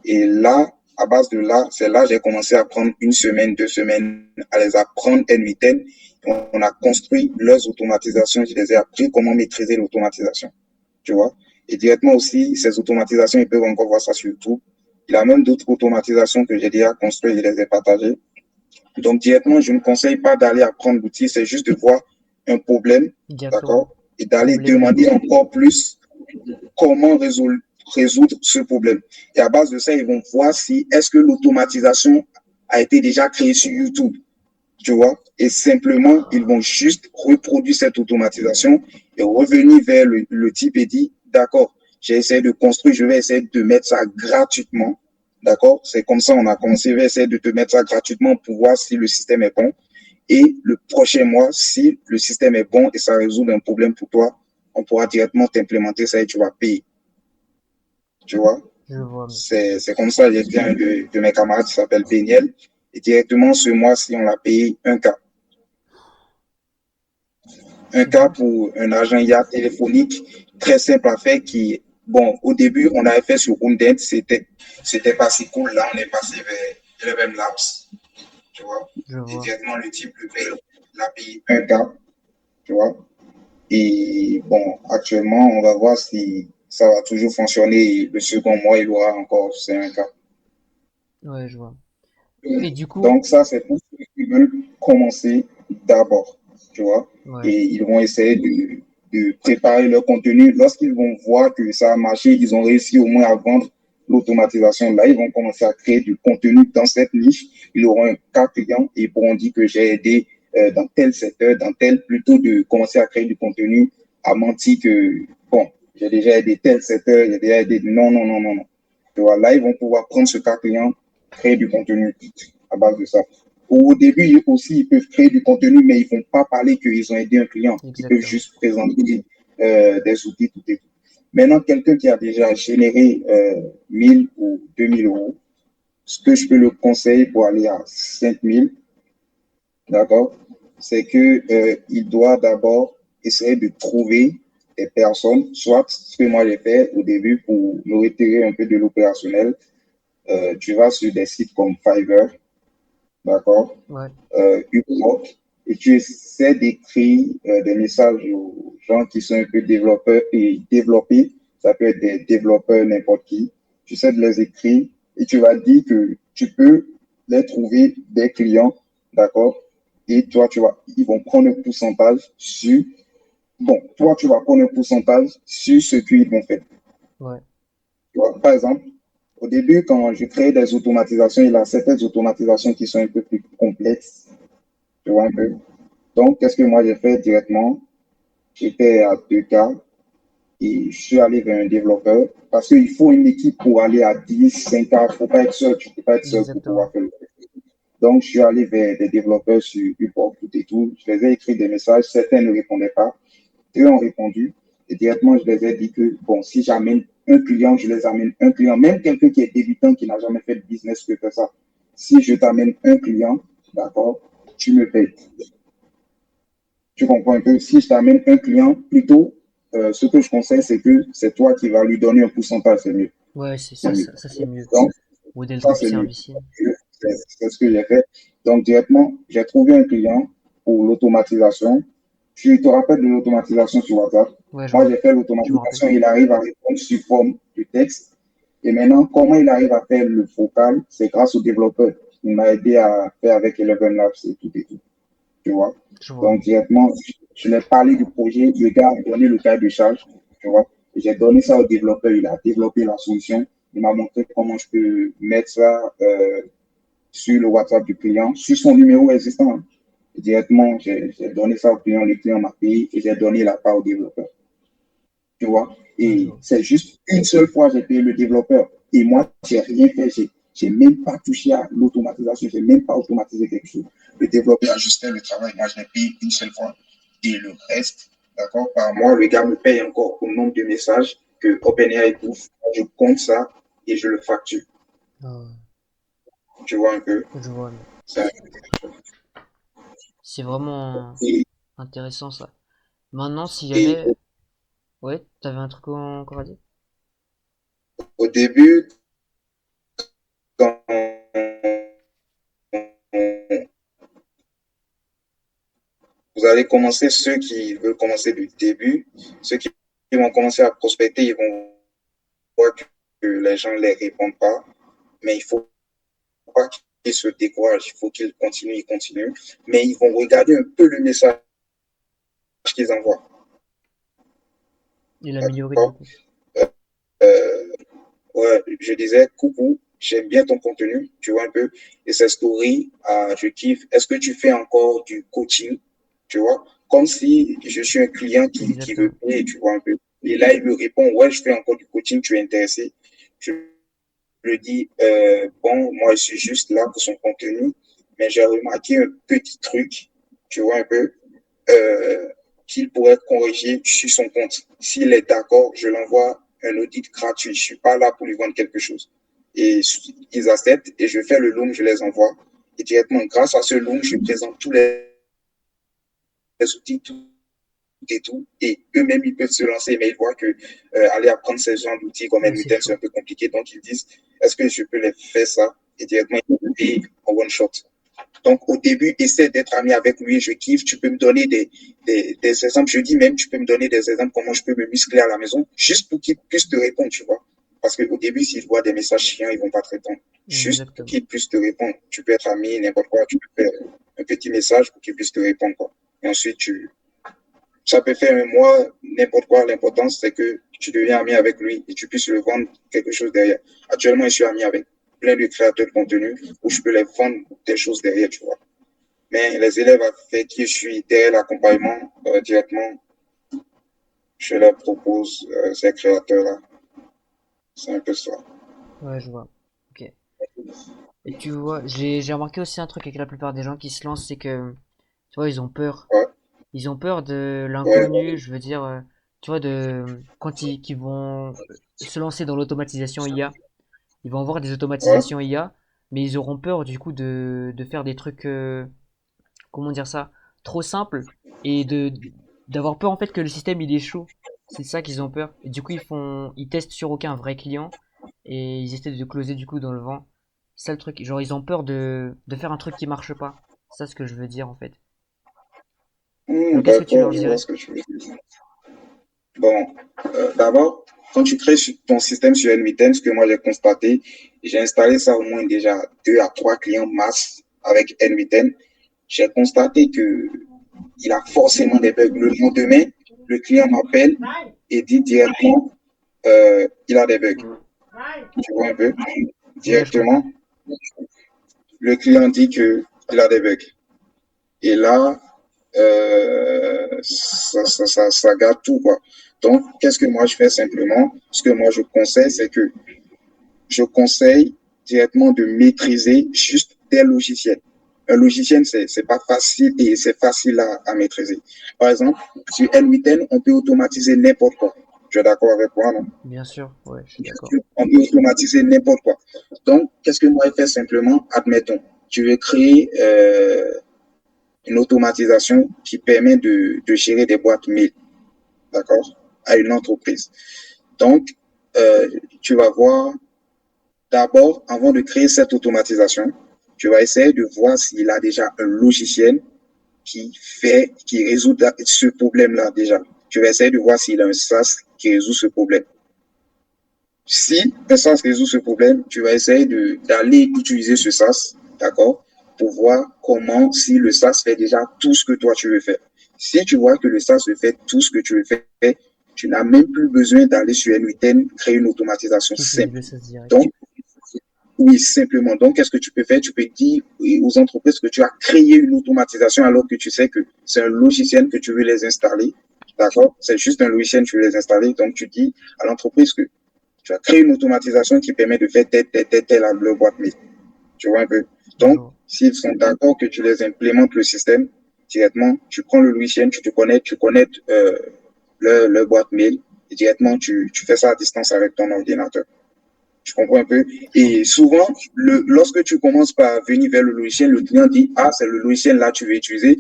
Speaker 2: Et là, à base de là, c'est là que j'ai commencé à prendre une semaine, 2 semaines, à les apprendre N8N. On a construit leurs automatisations. Je les ai appris comment maîtriser l'automatisation. Tu vois. Et directement aussi, ces automatisations, ils peuvent encore voir ça sur YouTube. Il y a même d'autres automatisations que j'ai déjà construites, je les ai partagées. Donc, directement, je ne conseille pas d'aller apprendre l'outil, c'est juste de voir un problème,
Speaker 1: Exactement.
Speaker 2: d'accord, et d'aller
Speaker 1: Problème et
Speaker 2: demander
Speaker 1: solution.
Speaker 2: encore plus comment résoudre ce problème. Et à base de ça, ils vont voir si est-ce que l'automatisation a été déjà créée sur YouTube, tu vois. Et simplement, ils vont juste reproduire cette automatisation et revenir vers le type et dire, d'accord, j'ai essayé de construire, je vais essayer de mettre ça gratuitement. D'accord. C'est comme ça on a commencé. Je vais essayer de te mettre ça gratuitement pour voir si le système est bon. Et le prochain mois, si le système est bon et ça résout un problème pour toi, on pourra directement t'implémenter ça et tu vas payer. Tu vois.
Speaker 1: Je vois, mais.
Speaker 2: C'est comme ça, j'ai dit un de mes camarades qui s'appelle Beniel. Et directement ce mois-ci, on l'a payé un cas. Un
Speaker 1: C'est
Speaker 2: cas
Speaker 1: bien ça.
Speaker 2: pour un agent IA téléphonique très simple à faire qui, bon, au début, on avait fait sur Roomdent, c'était pas si cool. Là, on est passé vers Eleven Labs, tu vois.
Speaker 1: Je
Speaker 2: Et
Speaker 1: vois.
Speaker 2: directement, le type le paye l'API un cas, tu vois. Et bon, actuellement, on va voir si ça va toujours fonctionner. Le second mois, il aura encore, c'est un cas.
Speaker 1: Ouais, je vois. Et du coup,
Speaker 2: Donc, ça, c'est pour ceux qui veulent commencer d'abord, tu vois.
Speaker 1: ouais.
Speaker 2: Et ils vont essayer de préparer leur contenu. Lorsqu'ils vont voir que ça a marché, ils ont réussi au moins à vendre l'automatisation. Là, ils vont commencer à créer du contenu dans cette niche. Ils auront un cas client et ils pourront dire que j'ai aidé dans tel secteur, dans tel, plutôt de commencer à créer du contenu, à mentir que, bon, j'ai déjà aidé tel secteur, j'ai déjà aidé. Non, non, non, non, non. Tu vois, là, ils vont pouvoir prendre ce cas client, créer du contenu à base de ça. Au début aussi, ils peuvent créer du contenu, mais ils ne vont pas parler qu'ils ont aidé un client. Ils peuvent
Speaker 1: Exactement.
Speaker 2: juste présenter des outils, tout et tout. Maintenant, quelqu'un qui a déjà généré 1000 ou 2000 euros, ce que je peux le conseiller pour aller à 5000, d'accord, c'est que il doit d'abord essayer de trouver des personnes, soit ce que moi j'ai fait au début pour me retirer un peu de l'opérationnel. Tu vas sur des sites comme Fiverr, d'accord,
Speaker 1: Ouais,
Speaker 2: Upwork, et tu essaies d'écrire des messages aux gens qui sont un peu développeurs et développés. Ça peut être des développeurs, n'importe qui. Tu essaies de les écrire et tu vas dire que tu peux les trouver des clients, d'accord? Et toi, ils vont prendre un pourcentage sur, bon, toi, tu vas prendre un pourcentage sur ce qu'ils vont faire.
Speaker 1: ouais,
Speaker 2: Tu vois, par exemple, au début, quand je crée des automatisations, il y a certaines automatisations qui sont un peu plus complexes, tu vois un peu. Donc, qu'est-ce que moi j'ai fait directement? J'étais à 2K et je suis allé vers un développeur parce qu'il faut une équipe pour aller à 10, 5K. Il ne faut pas être seul, tu ne peux pas être seul pour pouvoir
Speaker 1: exactement.
Speaker 2: faire le truc. Donc, je suis allé vers des développeurs sur Upwork, tout et tout. Je les ai écrit des messages, certains ne répondaient pas. Eux ont répondu et directement, je les ai dit que, bon, si j'amène un client, je les amène un client, même quelqu'un qui est débutant, qui n'a jamais fait de business, que ça. Si je t'amène un client, d'accord, tu me payes. Tu comprends un peu? Si je t'amène un client, plutôt, ce que je conseille, c'est que c'est toi qui vas lui donner un pourcentage, c'est mieux.
Speaker 1: Ouais, c'est
Speaker 2: C'est
Speaker 1: ça,
Speaker 2: mieux.
Speaker 1: ça c'est mieux.
Speaker 2: Donc,
Speaker 1: Modèle
Speaker 2: ça,
Speaker 1: drop
Speaker 2: c'est mieux.
Speaker 1: servicing.
Speaker 2: C'est ce que j'ai fait. Donc, directement, j'ai trouvé un client pour l'automatisation. Tu te rappelles de l'automatisation sur WhatsApp?
Speaker 1: Ouais,
Speaker 2: Moi, j'ai fait
Speaker 1: je me rappelle.
Speaker 2: l'automatisation, il arrive à répondre sous forme de texte. Et maintenant, comment il arrive à faire le vocal? C'est grâce au développeur. Il m'a aidé à faire avec Eleven Labs et tout et tout. Tu vois?
Speaker 1: Je vois.
Speaker 2: Donc, directement, je l'ai parlé du projet, le gars a donné le cahier de charge, tu vois? Et j'ai donné ça au développeur, il a développé la solution. Il m'a montré comment je peux mettre ça sur le WhatsApp du client, sur son numéro existant. Et directement, j'ai donné ça au client, le client m'a payé et j'ai donné la part au développeur. Tu vois?
Speaker 1: Ouais, je
Speaker 2: Et
Speaker 1: vois.
Speaker 2: c'est juste une seule fois j'ai payé le développeur. Et moi, j'ai rien fait. J'ai même pas touché à l'automatisation. J'ai même pas automatisé quelque chose. Le développeur a juste fait le travail. Moi, je l'ai payé une seule fois. Et le reste, d'accord, par mois, le gars me paye encore au nombre de messages que OpenAI bouffe. Je compte ça et je le facture.
Speaker 1: Ah,
Speaker 2: Tu vois un peu?
Speaker 1: je vois.
Speaker 2: Ça.
Speaker 1: C'est vraiment
Speaker 2: Et,
Speaker 1: intéressant ça. Maintenant, si
Speaker 2: et
Speaker 1: jamais... Ouais, t'avais un truc encore à dire?
Speaker 2: au début, quand vous allez commencer, ceux qui veulent commencer du début, ceux qui vont commencer à prospecter, ils vont voir que les gens ne les répondent pas, mais il ne faut pas qu'ils se découragent, il faut qu'ils continuent, ils continuent, mais ils vont regarder un peu le message qu'ils envoient.
Speaker 1: Et l'améliorer du
Speaker 2: D'accord?
Speaker 1: coup.
Speaker 2: euh, Ouais, je disais, coucou, j'aime bien ton contenu, tu vois un peu, et ces stories, je kiffe. Est-ce que tu fais encore du coaching, tu vois, comme si je suis un client qui veut
Speaker 1: Exactement.
Speaker 2: payer, tu vois un peu. Et là, il me répond, ouais, je fais encore du coaching, tu es intéressé. Je lui dis, bon, moi, je suis juste là pour son contenu, mais j'ai remarqué un petit truc, tu vois un peu, euh, qu'il pourrait corriger sur son compte. S'il est d'accord, je l'envoie un audit gratuit. Je ne suis pas là pour lui vendre quelque chose. Et ils acceptent et je fais le loom, je les envoie. Et directement, grâce à ce loom, je présente tous les outils, tout et tout. Et eux-mêmes, ils peuvent se lancer, mais ils voient que aller apprendre ces genres d'outils comme
Speaker 1: Ouais, c'est
Speaker 2: Nuten, c'est
Speaker 1: chaud.
Speaker 2: un peu compliqué. Donc, ils disent, est-ce que je peux les faire ça? Et directement, ils me payent en one shot. Donc, au début, essaie d'être ami avec lui. Je kiffe. Tu peux me donner des exemples. Je dis même, tu peux me donner des exemples comment je peux me muscler à la maison, juste pour qu'il puisse te répondre, tu vois. Parce qu'au début, s'ils voient des messages chiants, ils vont pas te répondre. Juste pour
Speaker 1: Exactement.
Speaker 2: qu'ils puissent te répondre. Tu peux être ami, n'importe quoi. Tu peux faire un petit message pour qu'ils puissent te répondre, quoi. Et ensuite, ça peut faire un mois, n'importe quoi. L'important, c'est que tu deviens ami avec lui et tu puisses le vendre quelque chose derrière. Actuellement, je suis ami avec plein de créateurs de contenu où je peux les vendre des choses derrière, tu vois. Mais les élèves avec qui je suis derrière l'accompagnement directement, je leur propose ces créateurs-là. C'est un peu ça.
Speaker 1: Ouais, je vois. Ok. Et tu vois, j'ai remarqué aussi un truc avec la plupart des gens qui se lancent, c'est que, tu vois, ils ont peur.
Speaker 2: Ouais,
Speaker 1: Ils ont peur de
Speaker 2: ouais,
Speaker 1: l'inconnu, je veux dire, tu vois, quand qu'ils vont se lancer dans l'automatisation IA, ils vont voir des
Speaker 2: ouais,
Speaker 1: automatisations IA, mais ils auront peur du coup de faire des trucs, comment dire ça? trop simple et de d'avoir peur en fait que le système il est chaud. C'est ça qu'ils ont peur. Et du coup, ils testent sur aucun vrai client et ils essaient de closer du coup dans le vent. C'est ça le truc. Genre, ils ont peur de faire un truc qui marche pas. C'est ça ce que je veux dire en fait. Genre, qu'est-ce que tu leur
Speaker 2: D'accord, je vois
Speaker 1: dirais?
Speaker 2: ce que tu veux dire. Bon, d'abord, quand tu crées ton système sur N8N, ce que moi j'ai constaté, j'ai installé ça au moins déjà 2 à 3 clients masse avec N8N. J'ai constaté que il a forcément des bugs. Le lendemain, le client m'appelle et dit directement, il a des bugs. Tu vois un peu?
Speaker 1: Ouais, je comprends.
Speaker 2: Directement, le client dit que il a des bugs. Et là, ça gâte tout, quoi. Donc, qu'est-ce que moi je fais simplement? Ce que moi je conseille, c'est que je conseille directement de maîtriser juste des logiciels. Un logiciel, c'est pas facile et c'est facile à maîtriser. Par exemple, sur N8N, on peut automatiser n'importe quoi. Tu es d'accord avec moi, non?
Speaker 1: Bien sûr, ouais, je suis d'accord.
Speaker 2: On peut automatiser n'importe quoi. Donc, qu'est-ce que moi je fais simplement? Admettons, tu veux créer une automatisation qui permet de gérer des boîtes mail, d'accord, à une entreprise. Donc, tu vas voir, d'abord, avant de créer cette automatisation, tu vas essayer de voir s'il a déjà un logiciel qui résout ce problème-là déjà. Tu vas essayer de voir s'il a un SaaS qui résout ce problème. Si un SaaS résout ce problème, tu vas essayer d'aller utiliser ce SaaS, d'accord, pour voir comment, si le SaaS fait déjà tout ce que toi tu veux faire. Si tu vois que le SaaS fait tout ce que tu veux faire, tu n'as même plus besoin d'aller sur N8N créer une automatisation
Speaker 1: Tu utilises
Speaker 2: simple.
Speaker 1: le SaaS direct.
Speaker 2: Donc, oui, simplement. Donc, qu'est-ce que tu peux faire? Tu peux dire aux entreprises que tu as créé une automatisation alors que tu sais que c'est un logiciel que tu veux les installer. D'accord? C'est juste un logiciel, tu veux les installer. Donc, tu dis à l'entreprise que tu as créé une automatisation qui permet de faire tel à leur boîte mail. Tu vois un peu?
Speaker 1: Je
Speaker 2: Donc,
Speaker 1: vois.
Speaker 2: s'ils sont d'accord que tu les implémentes le système directement, tu prends le logiciel, tu connectes leur boîte mail et directement tu fais ça à distance avec ton ordinateur. Tu comprends un peu?
Speaker 1: Je
Speaker 2: Et
Speaker 1: comprends.
Speaker 2: souvent, lorsque tu commences par venir vers le logiciel, le client dit, ah, c'est le logiciel là que tu veux utiliser.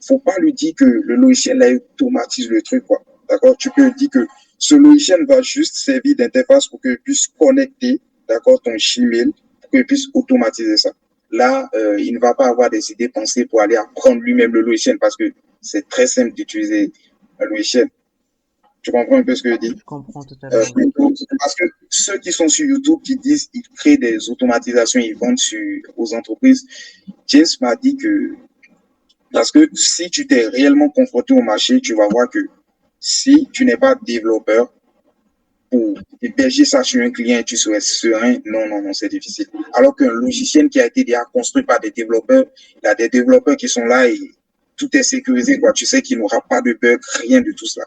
Speaker 2: Faut pas lui dire que le logiciel là automatise le truc, quoi. D'accord? Tu peux lui dire que ce logiciel va juste servir d'interface pour qu'il puisse connecter, d'accord, ton Gmail, pour qu'il puisse automatiser ça. Là, il ne va pas avoir des idées pensées pour aller apprendre lui-même le logiciel parce que c'est très simple d'utiliser un logiciel. Tu comprends un peu ce que je dis?
Speaker 1: Je comprends totalement, oui.
Speaker 2: Parce que ceux qui sont sur YouTube, qui disent qu'ils créent des automatisations, ils vendent aux entreprises, James m'a dit que, parce que si tu t'es réellement confronté au marché, tu vas voir que si tu n'es pas développeur, pour héberger ça sur un client et tu serais serein, non, non, non, c'est difficile. Alors qu'un logiciel qui a été déjà construit par des développeurs, il y a des développeurs qui sont là et tout est sécurisé, quoi. Tu sais qu'il n'y aura pas de bug, rien de tout cela.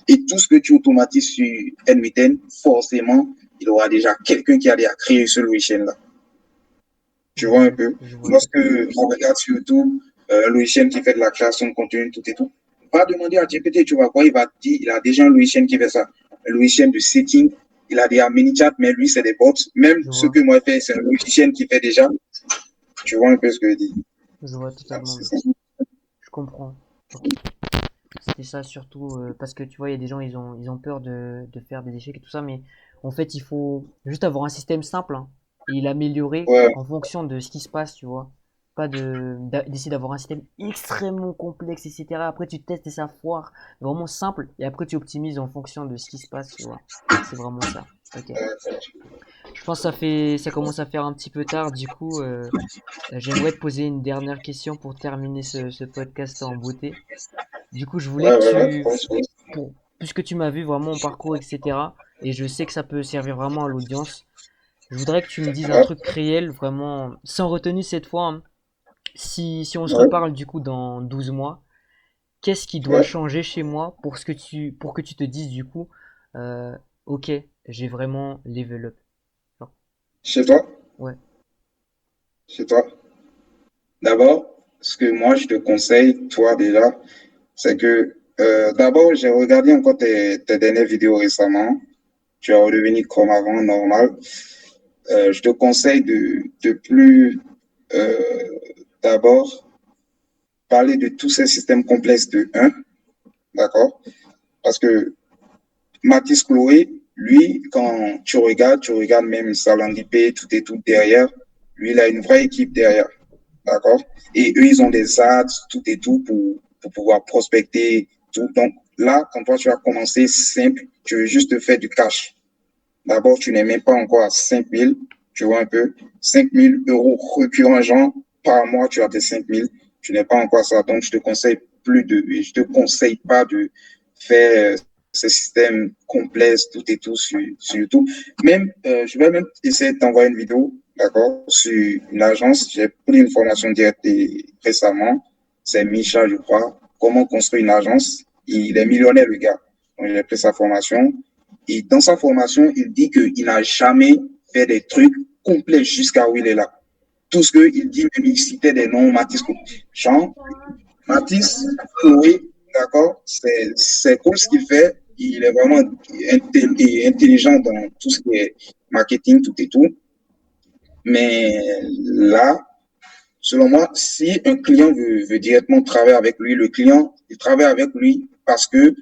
Speaker 2: Et tout ce que tu automatises sur N8N, forcément, il y aura déjà quelqu'un qui a déjà créé ce logiciel-là. Tu vois un
Speaker 1: Ouais,
Speaker 2: peu?
Speaker 1: je vois
Speaker 2: Lorsque
Speaker 1: totalement.
Speaker 2: on regarde sur YouTube, un logiciel qui fait de la création de contenu, tout et tout, va demander à GPT, tu vas voir, il va te dire, il a déjà un logiciel qui fait ça. Un logiciel de setting, il a déjà MiniChat, mais lui, c'est des bots. Même
Speaker 1: Je
Speaker 2: ce
Speaker 1: vois.
Speaker 2: que moi je fais, c'est un logiciel qui fait déjà. Tu vois un peu ce que je dis.
Speaker 1: Je vois
Speaker 2: Ah,
Speaker 1: totalement,
Speaker 2: c'est
Speaker 1: oui.
Speaker 2: ça.
Speaker 1: Je comprends. Ok. C'était ça surtout parce que tu vois, il y a des gens, ils ont peur de faire des échecs et tout ça, mais en fait, il faut juste avoir un système simple hein, et l'améliorer
Speaker 2: Ouais,
Speaker 1: en fonction de ce qui se passe, tu vois. Pas d'essayer d'avoir un système extrêmement complexe, etc. Après, tu testes et ça foire. Vraiment simple et après, tu optimises en fonction de ce qui se passe, tu vois. C'est vraiment ça. Ok. Je pense que ça commence à faire un petit peu tard. Du coup, j'aimerais te poser une dernière question pour terminer ce podcast en beauté. Du coup, je voulais
Speaker 2: ouais,
Speaker 1: que
Speaker 2: ouais, ouais,
Speaker 1: puisque tu m'as vu vraiment mon parcours, etc., et je sais que ça peut servir vraiment à l'audience, je voudrais que tu me dises un
Speaker 2: ouais,
Speaker 1: truc réel, vraiment, sans retenue cette fois, hein. Si on se
Speaker 2: ouais,
Speaker 1: reparle du coup dans 12 mois, qu'est-ce qui doit
Speaker 2: ouais.
Speaker 1: changer chez moi pour que tu te dises du coup, euh, ok, j'ai vraiment level up. Genre,
Speaker 2: Chez toi?
Speaker 1: ouais,
Speaker 2: Chez toi? D'abord, ce que moi je te conseille, toi déjà, c'est que d'abord, j'ai regardé encore tes dernières vidéos récemment. Tu es redevenu comme avant, normal. Je te conseille de plus, euh, d'abord, parler de tous ces systèmes complexes de un, d'accord? Parce que Mathis Chloé, lui, quand tu regardes même Salandipé, tout et tout derrière, lui, il a une vraie équipe derrière, d'accord? Et eux, ils ont des ads, tout et tout pour pouvoir prospecter, tout. Donc là, quand toi, tu as commencé simple, tu veux juste te faire du cash. D'abord, tu n'es même pas encore à 5 000, tu vois un peu, 5 000 € récurrents, genre, par mois, tu as tes 5 000, tu n'es pas encore à ça. Donc, je te conseille pas de faire ces systèmes complexes, tout et tout sur YouTube. Même, je vais même essayer de t'envoyer une vidéo, d'accord, sur une agence. J'ai pris une formation directe récemment. C'est Micha, je crois. Comment construire une agence. Il est millionnaire, le gars. Donc, j'ai pris sa formation. Et dans sa formation, il dit qu'il n'a jamais fait des trucs complets jusqu'à où il est là. Tout ce qu'il dit, même il citait des noms, Matisse, Jean, Matisse, Chloé, d'accord, c'est cool ce qu'il fait. Il est vraiment intelligent dans tout ce qui est marketing, tout et tout. Mais là, selon moi, si un client veut directement travailler avec lui, le client, il travaille avec lui parce que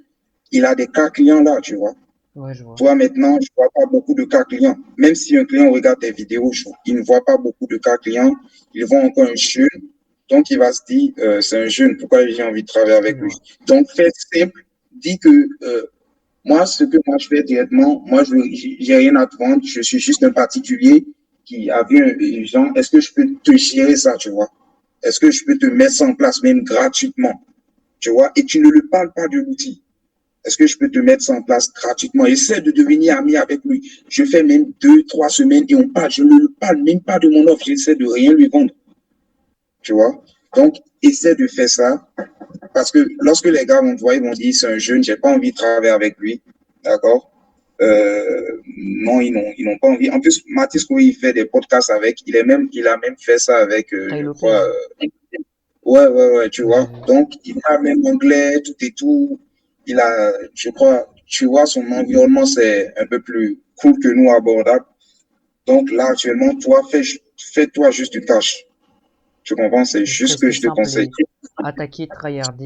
Speaker 2: il a des cas clients là, tu vois.
Speaker 1: Ouais, je vois.
Speaker 2: Toi, maintenant, je ne vois pas beaucoup de cas clients. Même si un client regarde tes vidéos, il ne voit pas beaucoup de cas clients. Il voit encore un jeune. Donc, il va se dire, c'est un jeune, pourquoi j'ai envie de travailler avec lui?
Speaker 1: Ouais.
Speaker 2: Donc, fais simple. Dis que moi, ce que moi je fais directement, moi, je n'ai rien à te vendre. Je suis juste un particulier qui a vu un gens. Est-ce que je peux te gérer ça, tu vois? Est-ce que je peux te mettre ça en place même gratuitement, tu vois? Et tu ne le parles pas de l'outil. Est-ce que je peux te mettre ça en place gratuitement? Essaie de devenir ami avec lui. Je fais même 2, 3 semaines et on parle. Je ne parle même pas de mon offre. J'essaie de rien lui vendre. Tu vois? Donc, essaie de faire ça. Parce que lorsque les gars vont te voir, ils vont dire c'est un jeune, j'ai pas envie de travailler avec lui. D'accord? Non, ils n'ont pas envie. En plus, Mathis, quand il fait des podcasts avec, il a même fait ça avec,
Speaker 1: Ty
Speaker 2: je
Speaker 1: Lopez.
Speaker 2: crois, ouais, tu
Speaker 1: Ouais,
Speaker 2: vois.
Speaker 1: j'ai vu.
Speaker 2: Donc, il parle même anglais, tout et tout. Je crois, tu vois, son environnement, c'est un peu plus cool que nous, abordable. Donc, là, actuellement, toi, fais-toi juste du cash. Tu comprends? C'est juste ce que
Speaker 1: Rester
Speaker 2: je te
Speaker 1: simple
Speaker 2: conseille.
Speaker 1: et attaquer, tryharder.